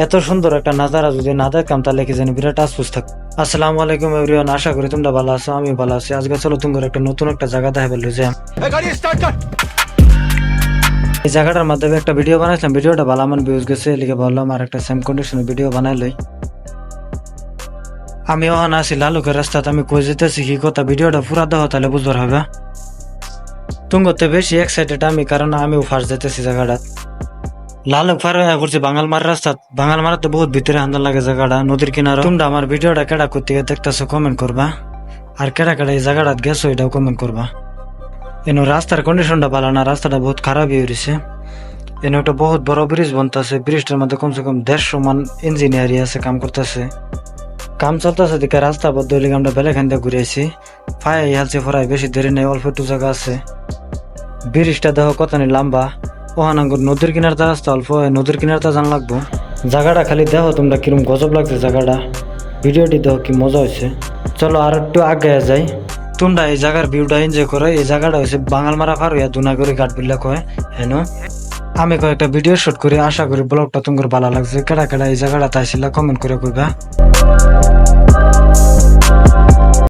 এত সুন্দর একটা নাজারা যদি না দেখতাম তাহলে কি জানি বিরাট আফসোস থাক। আসসালামু আলাইকুম এভরিওয়ান, আশা করি তোমরা ভালো আছো, আমি ভালো আছি। আজকে চলো তোমার একটা নতুন একটা জায়গা দেখা পেলো যে এই জায়গাটার মাধ্যমে একটা ভিডিও বানাইছিলাম, ভিডিওটা ভালো আমার ভিউজ গেছে, লিখে বললাম আর একটা সেম কন্ডিশনের ভিডিও বানাইলই। আমি ওখানে আছি লালুকের রাস্তাতে, আমি কই যেতেছি কি কথা, ভিডিওটা পুরা দেওয়া তাহলে বুঝবার হবে। তুঙ্গতে বেশি এক্সাইটেড আমি, কারণ আমিও ফার্স্ট যেতেছি জায়গাটা। লালুক পার হয়ে পড়ছি বাঙালমার রাস্তা। বাঙালমারাতে বহুত ভিতরে হান্দান লাগে জায়গাটা, নদীর কিনারা। তোমরা আমার ভিডিওটা কেডা করতে দেখতেছো কমেন্ট করবা, আর কেডা কেডা এই জায়গাটা গেছো এটাও কমেন্ট করবা। এনো রাস্তার কন্ডিশনটা ভালো না, রাস্তাটা বহুত খারাপ হয়ে রয়েছে। এনে একটা বহুত বড় ব্রিজ বনতেছে, ব্রিজটার মধ্যে কমসে কম 150 মান ইঞ্জিনিয়ারি আছে, কাম করতেছে। কাম চলতেছে দিকে রাস্তা বদ্ধ হইলে আমরা বেলেখান দিয়ে ঘুরে আইছি। ফায়াই হালছে ফরাই, বেশি দেরি নেই, অল্প একটু জায়গা আছে। ব্রিজটা দেখো কত নি লম্বা। ওহানাঙ্গুর নদীর কিনারটা রাস্তা অল্প, নদীর কিনারটা জান লাগবো। জায়গাটা খালি দেখো তোমরা কিরম গজব লাগছে জায়গাটা, ভিডিওটি দেখো কি মজা হয়েছে। চলো আর একটু আগে যাই, তোমরা এই জায়গার ভিউটা এনজয় করো। এই জায়গাটা হচ্ছে বাঙালমারা পার হইয়া দুনাগরি ঘাট বিল্লা কয় হেন। আমি কয়েকটা ভিডিও শুট করি, আশা করি ব্লগটা তোমার ভালো লাগছে। কেডা কেডা এই জায়গাটা তাইছিলা কমেন্ট করে কইবা।